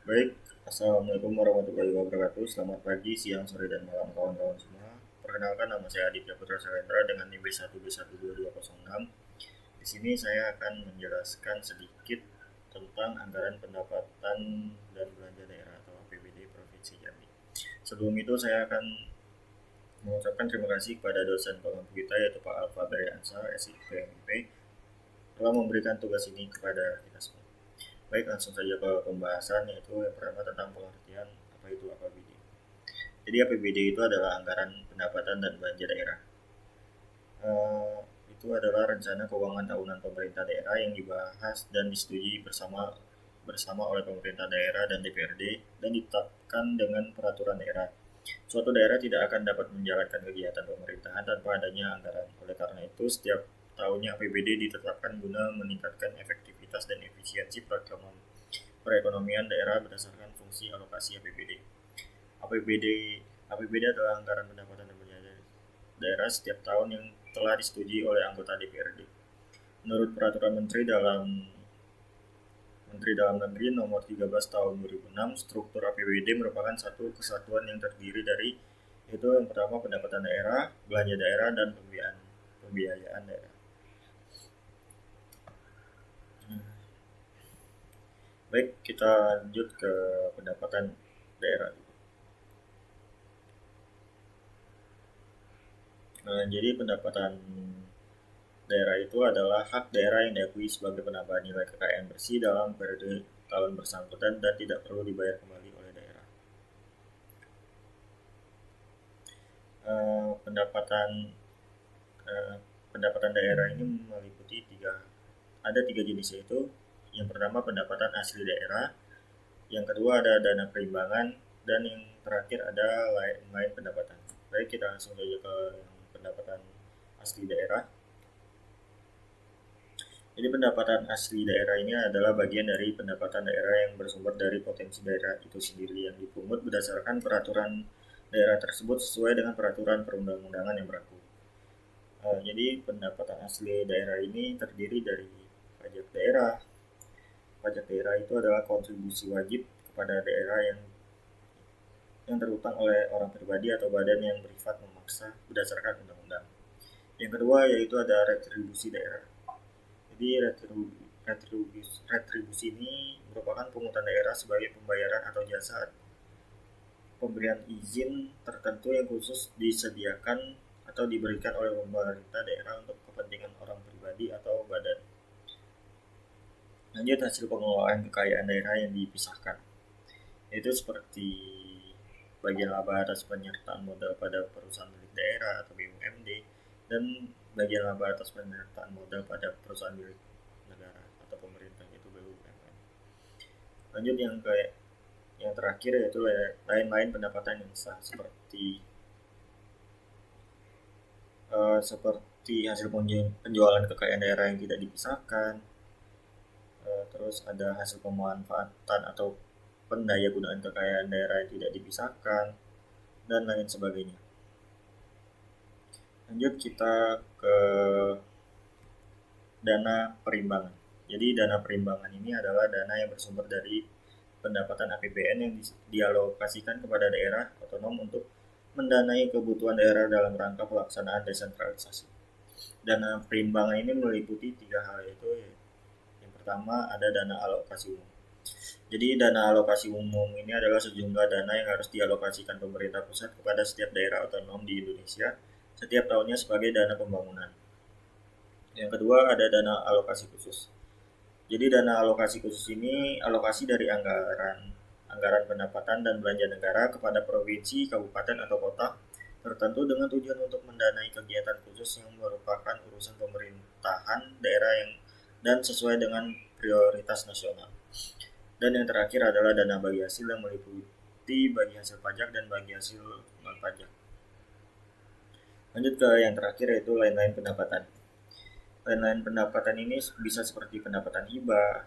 Baik, Assalamualaikum warahmatullahi wabarakatuh. Selamat pagi, siang, sore, dan malam kawan-kawan semua. Perkenalkan, nama saya Aditya Putra Salendra dengan NIM B1B12206. Di sini saya akan menjelaskan sedikit tentang anggaran pendapatan dan belanja daerah atau APBD Provinsi Jambi. Sebelum itu saya akan mengucapkan terima kasih kepada dosen pengampu kita yaitu Pak Alfa Beryansa, SIPMIP, telah memberikan tugas ini kepada kita semua. Baik, langsung saja ke pembahasan, yaitu yang pertama tentang pengertian apa itu APBD. Jadi APBD itu adalah anggaran pendapatan dan belanja daerah. Itu adalah rencana keuangan tahunan pemerintah daerah yang dibahas dan disetujui bersama oleh pemerintah daerah dan DPRD dan ditetapkan dengan peraturan daerah. Suatu daerah tidak akan dapat menjalankan kegiatan pemerintahan tanpa adanya anggaran. Oleh karena itu, setiap tahunnya APBD ditetapkan guna meningkatkan efektivitas dan efisiensi perekonomian daerah berdasarkan fungsi alokasi APBD. APBD APBD adalah anggaran pendapatan dan belanja daerah setiap tahun yang telah disetujui oleh anggota DPRD. Menurut peraturan Menteri Dalam Negeri Nomor 13 Tahun 2006, struktur APBD merupakan satu kesatuan yang terdiri dari yaitu yang pertama pendapatan daerah, belanja daerah, dan pembiayaan daerah. Baik, kita lanjut ke pendapatan daerah. Jadi pendapatan daerah itu adalah hak daerah yang diakui sebagai penambahan nilai kekayaan bersih dalam periode tahun bersangkutan dan tidak perlu dibayar kembali oleh daerah. Eh, pendapatan eh, pendapatan daerah ini meliputi ada tiga jenis, yaitu yang pertama pendapatan asli daerah, yang kedua ada dana perimbangan, dan yang terakhir ada lain pendapatan. Baik, kita langsung saja ke pendapatan asli daerah. Jadi pendapatan asli daerah ini adalah bagian dari pendapatan daerah yang bersumber dari potensi daerah itu sendiri yang dipungut berdasarkan peraturan daerah tersebut sesuai dengan peraturan perundang-undangan yang berlaku. Jadi pendapatan asli daerah ini terdiri dari pajak daerah. Pajak daerah itu adalah kontribusi wajib kepada daerah yang terutang oleh orang pribadi atau badan yang bersifat memaksa berdasarkan undang-undang. Yang kedua yaitu ada retribusi daerah. Jadi retribusi ini merupakan pungutan daerah sebagai pembayaran atau jasa pemberian izin tertentu yang khusus disediakan atau diberikan oleh pemerintah daerah untuk kepentingan orang pribadi atau badan. Lanjut, hasil pengelolaan kekayaan daerah yang dipisahkan. Itu seperti bagian laba atas penyertaan modal pada perusahaan milik daerah atau BUMD dan bagian laba atas penyertaan modal pada perusahaan milik negara atau pemerintah yaitu BUMN. Lanjut yang terakhir yaitu lain-lain pendapatan yang sah seperti hasil penjualan kekayaan daerah yang tidak dipisahkan, terus ada hasil pemanfaatan atau pendaya gunaan kekayaan daerah yang tidak dipisahkan, dan lain sebagainya. Lanjut kita ke dana perimbangan. Jadi dana perimbangan ini adalah dana yang bersumber dari pendapatan APBN yang dialokasikan kepada daerah otonom untuk mendanai kebutuhan daerah dalam rangka pelaksanaan desentralisasi. Dana perimbangan ini meliputi tiga hal, yaitu yang pertama ada dana alokasi umum. Jadi dana alokasi umum ini adalah sejumlah dana yang harus dialokasikan pemerintah pusat kepada setiap daerah otonom di Indonesia setiap tahunnya sebagai dana pembangunan. Yang kedua ada dana alokasi khusus. Jadi dana alokasi khusus ini alokasi dari anggaran pendapatan dan belanja negara kepada provinsi, kabupaten atau kota tertentu dengan tujuan untuk mendanai kegiatan khusus yang merupakan urusan pemerintahan daerah dan sesuai dengan prioritas nasional. Dan yang terakhir adalah dana bagi hasil yang meliputi bagi hasil pajak dan bagi hasil non pajak. Lanjut ke yang terakhir yaitu lain-lain pendapatan. Lain-lain pendapatan ini bisa seperti pendapatan hibah,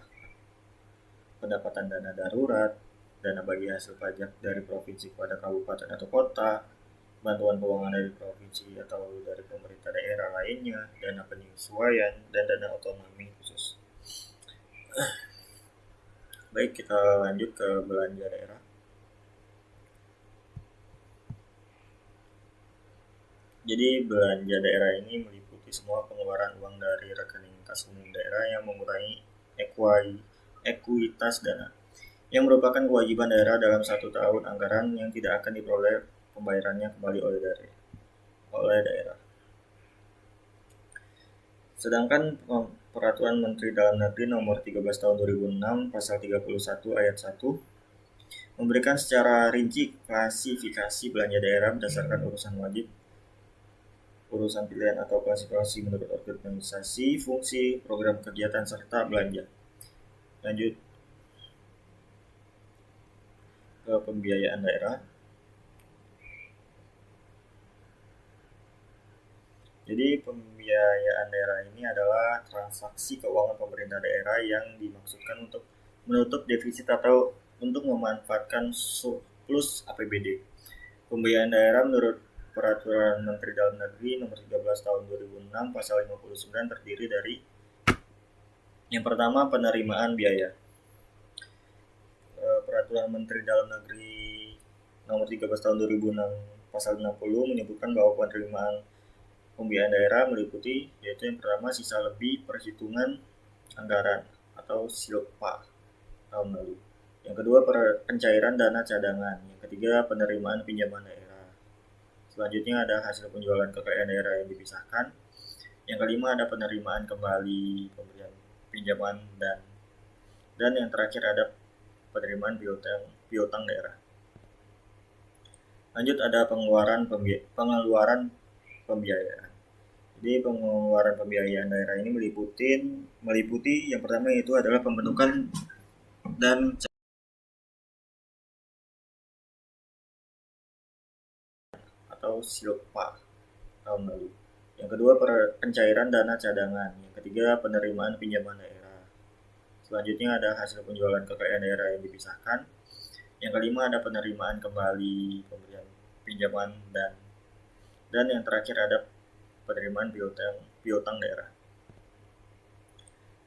pendapatan dana darurat, dana bagi hasil pajak dari provinsi kepada kabupaten atau kota, bantuan keuangan dari provinsi atau dari pemerintah daerah lainnya, dana penyesuaian, dan dana otonomi khusus. Baik, kita lanjut ke belanja daerah. Jadi belanja daerah ini meliputi semua pengeluaran uang dari rekening kas umum daerah yang mengurangi ekuitas dana, yang merupakan kewajiban daerah dalam satu tahun anggaran yang tidak akan diperoleh pembayarannya kembali oleh daerah. Sedangkan Peraturan Menteri Dalam Negeri Nomor 13 Tahun 2006 Pasal 31 Ayat 1 memberikan secara rinci klasifikasi belanja daerah berdasarkan urusan wajib, urusan pilihan atau klasifikasi menurut organisasi, fungsi, program kegiatan, serta belanja. Lanjut ke pembiayaan daerah. Jadi pembiayaan daerah ini adalah transaksi keuangan pemerintah daerah yang dimaksudkan untuk menutup defisit atau untuk memanfaatkan surplus APBD. Pembiayaan daerah menurut Peraturan Menteri Dalam Negeri Nomor 13 Tahun 2006 Pasal 59 terdiri dari yang pertama, penerimaan biaya. Peraturan Menteri Dalam Negeri Nomor 13 Tahun 2006 Pasal 60 menyebutkan bahwa penerimaan pembiayaan daerah meliputi yaitu yang pertama, sisa lebih perhitungan anggaran atau silpa tahun lalu. Yang kedua, pencairan dana cadangan. Yang ketiga, penerimaan pinjaman daerah. Selanjutnya ada hasil penjualan kekayaan daerah yang dipisahkan. Yang kelima ada penerimaan kembali pemberian pinjaman dan yang terakhir ada penerimaan piutang daerah. Lanjut ada pengeluaran pembiayaan. Jadi pengeluaran pembiayaan daerah ini meliputi yang pertama itu adalah pembentukan dan atau silpa tahun lalu. Yang kedua, pencairan dana cadangan. Yang ketiga, penerimaan pinjaman daerah. Selanjutnya ada hasil penjualan kekayaan daerah yang dipisahkan. Yang kelima ada penerimaan kembali pemberian pinjaman dan yang terakhir ada penerimaan piutang daerah.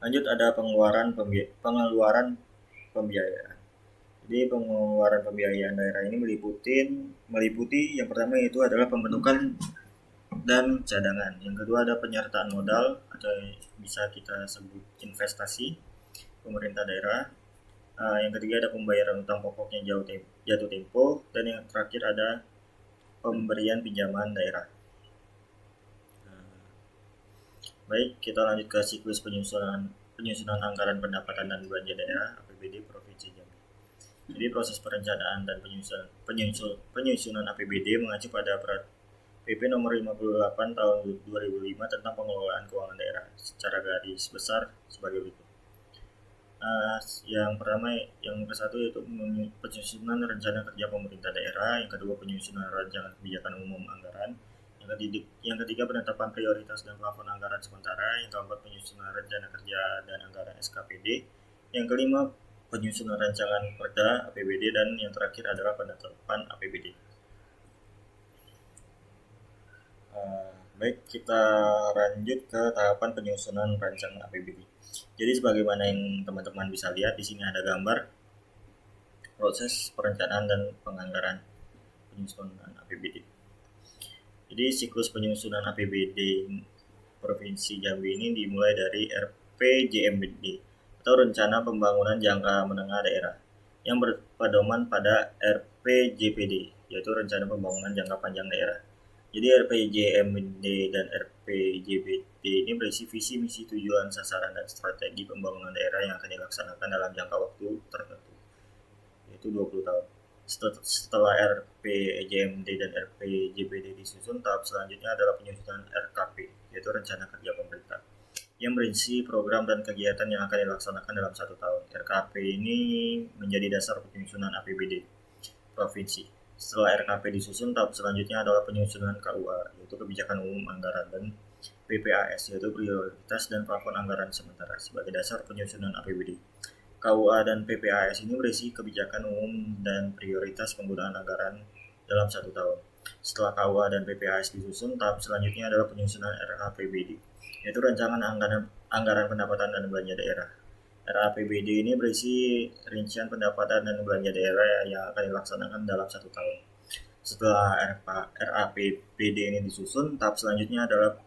Lanjut ada pengeluaran pembiayaan. Jadi pengeluaran pembiayaan daerah ini meliputi yang pertama itu adalah pembentukan dan cadangan. Yang kedua ada penyertaan modal atau bisa kita sebut investasi pemerintah daerah. Yang ketiga ada pembayaran utang pokoknya jatuh tempo, dan yang terakhir ada pemberian pinjaman daerah. Baik, kita lanjut ke siklus penyusunan anggaran pendapatan dan belanja daerah APBD Provinsi Jambi. Jadi proses perencanaan dan penyusunan APBD mengacu pada PP nomor 58 tahun 2005 tentang pengelolaan keuangan daerah secara garis besar sebagai berikut. Yang pertama, yang ke satu yaitu penyusunan rencana kerja pemerintah daerah. Yang kedua, penyusunan rancangan kebijakan umum anggaran. Yang ketiga, penetapan prioritas dan plafon anggaran sementara. Yang keempat, penyusunan rencana kerja dan anggaran SKPD. Yang kelima, penyusunan rancangan perda APBD, dan yang terakhir adalah penetapan APBD. Baik, kita lanjut ke tahapan penyusunan rancangan APBD. Jadi sebagaimana yang teman-teman bisa lihat di sini ada gambar proses perencanaan dan penganggaran penyusunan APBD. Jadi siklus penyusunan APBD Provinsi Jambi ini dimulai dari RPJMD atau Rencana Pembangunan Jangka Menengah Daerah yang berpedoman pada RPJPD yaitu Rencana Pembangunan Jangka Panjang Daerah. Jadi RPJMD dan RPJPD ini berisi visi, misi, tujuan, sasaran, dan strategi pembangunan daerah yang akan dilaksanakan dalam jangka waktu tertentu, yaitu 20 tahun. Setelah RPJMD dan RPJPD disusun, tahap selanjutnya adalah penyusunan RKP, yaitu Rencana Kerja Pemerintah, yang berisi program dan kegiatan yang akan dilaksanakan dalam 1 tahun. RKP ini menjadi dasar penyusunan APBD Provinsi. Setelah RKP disusun, tahap selanjutnya adalah penyusunan KUA, yaitu Kebijakan Umum Anggaran, dan PPAS, yaitu Prioritas dan Plafon Anggaran Sementara, sebagai dasar penyusunan APBD. KUA dan PPAS ini berisi kebijakan umum dan prioritas penggunaan anggaran dalam 1 tahun. Setelah KUA dan PPAS disusun, tahap selanjutnya adalah penyusunan RAPBD, yaitu Rancangan Anggaran Pendapatan dan Belanja Daerah. RAPBD ini berisi rincian pendapatan dan belanja daerah yang akan dilaksanakan dalam 1 tahun. Setelah RAPBD ini disusun, tahap selanjutnya adalah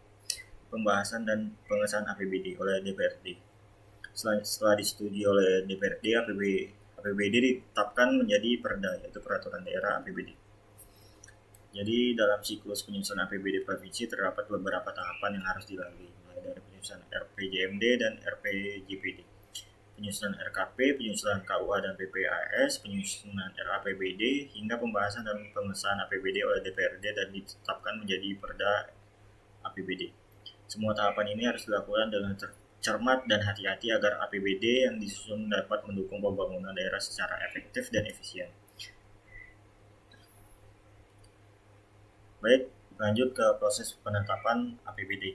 pembahasan dan pengesahan APBD oleh DPRD. Setelah disetujui oleh DPRD, APBD ditetapkan menjadi perda, yaitu peraturan daerah APBD. Jadi dalam siklus penyusunan APBD provinsi terdapat beberapa tahapan yang harus dilalui, mulai dari penyusunan RPJMD dan RPJPD, penyusunan RKP, penyusunan KUA dan PPAS, penyusunan RAPBD, hingga pembahasan dan pengesahan APBD oleh DPRD dan ditetapkan menjadi perda APBD. Semua tahapan ini harus dilakukan dengan cermat dan hati-hati agar APBD yang disusun dapat mendukung pembangunan daerah secara efektif dan efisien. Baik, lanjut ke proses penetapan APBD.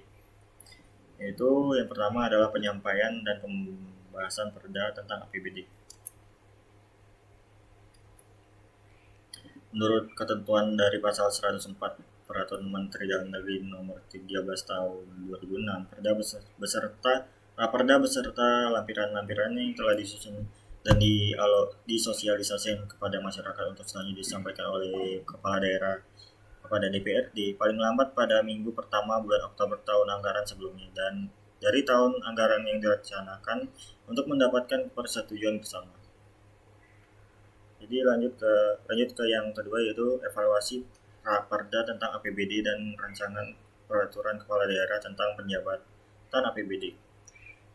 Yaitu yang pertama adalah penyampaian dan pembahasan perda tentang APBD. Menurut ketentuan dari pasal 104 Peraturan Menteri Dalam Negeri Nomor 13 Tahun 2006, Perda beserta Raperda beserta lampiran-lampirannya yang telah disusun dan disosialisasikan kepada masyarakat untuk selanjutnya disampaikan oleh kepala daerah kepada DPRD paling lambat pada minggu pertama bulan Oktober tahun anggaran sebelumnya dan dari tahun anggaran yang direncanakan untuk mendapatkan persetujuan bersama. Jadi lanjut ke yang kedua, yaitu evaluasi Raperda tentang APBD dan rancangan peraturan kepala daerah tentang penjabatan APBD.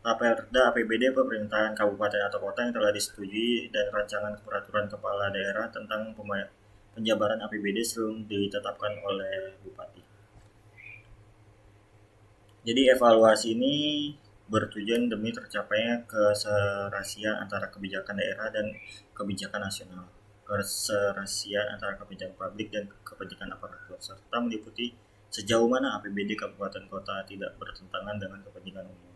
Raperda APBD pemerintahan kabupaten atau kota yang telah disetujui dan rancangan peraturan kepala daerah tentang penjabaran APBD sebelum ditetapkan oleh bupati. Jadi evaluasi ini bertujuan demi tercapainya keserasian antara kebijakan daerah dan kebijakan nasional, keserasian antara kebijakan publik dan kepentingan aparatur, serta meliputi sejauh mana APBD kabupaten kota tidak bertentangan dengan kepentingan umum,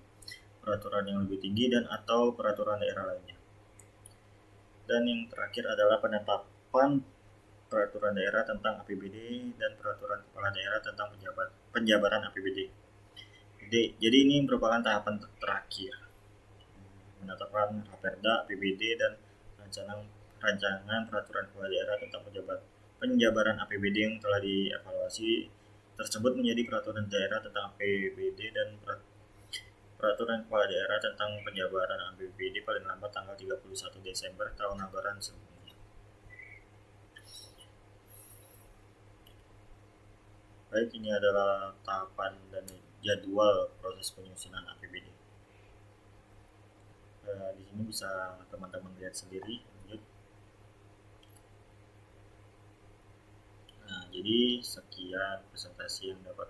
peraturan yang lebih tinggi dan atau peraturan daerah lainnya. Dan yang terakhir adalah penetapan peraturan daerah tentang APBD dan peraturan kepala daerah tentang penjabaran APBD. Jadi ini merupakan tahapan terakhir, menetapkan Raperda, APBD, dan rancangan peraturan kepala daerah tentang penjabaran APBD yang telah dievaluasi tersebut menjadi peraturan daerah tentang APBD dan peraturan kepala daerah tentang penjabaran APBD paling lambat tanggal 31 Desember tahun anggaran sebelumnya. Baik, ini adalah tahapan dan jadwal proses penyusunan APBD. Di sini bisa teman-teman lihat sendiri. Nah, jadi sekian presentasi yang dapat.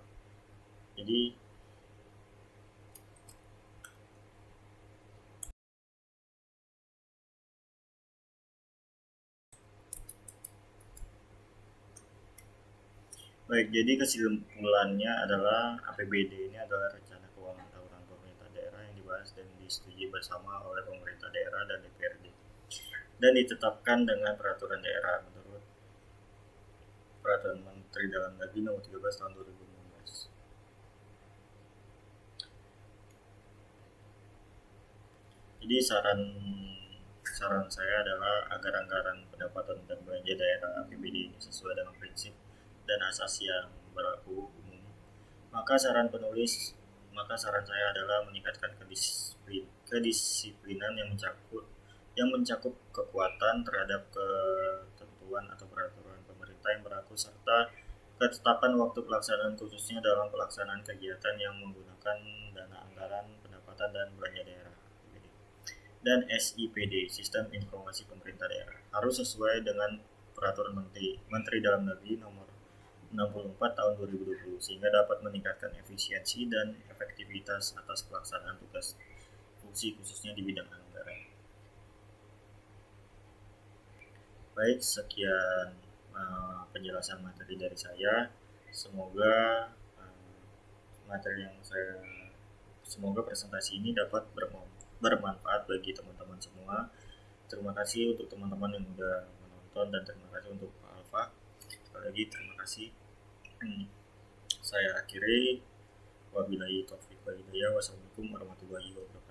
Jadi baik, jadi kesimpulannya adalah APBD ini adalah rencana keuangan tahunan pemerintah daerah yang dibahas dan disetujui bersama oleh pemerintah daerah dan DPRD dan ditetapkan dengan peraturan daerah menurut Peraturan Menteri Dalam Negeri Nomor 13 Tahun 2015. Jadi saran saya adalah agar anggaran pendapatan dan belanja daerah APBD sesuai dengan prinsip dan asas yang berlaku umum. Maka saran saya adalah meningkatkan kedisiplinan yang mencakup kekuatan terhadap ketentuan atau peraturan pemerintah yang berlaku serta ketetapan waktu pelaksanaan khususnya dalam pelaksanaan kegiatan yang menggunakan dana anggaran pendapatan dan belanja daerah dan SIPD, Sistem Informasi Pemerintah Daerah, harus sesuai dengan Peraturan Menteri Dalam Negeri Nomor 64 Tahun 2020 sehingga dapat meningkatkan efisiensi dan efektivitas atas pelaksanaan tugas fungsi khususnya di bidang anggaran. Baik, sekian penjelasan materi dari saya. Semoga semoga presentasi ini dapat bermanfaat bagi teman-teman semua. Terima kasih untuk teman-teman yang sudah menonton dan terima kasih untuk Pak Alfa. Sekali lagi terima kasih. Saya akhiri. Wabillahi taufiq wal hidayah. Wassalamualaikum warahmatullahi wabarakatuh.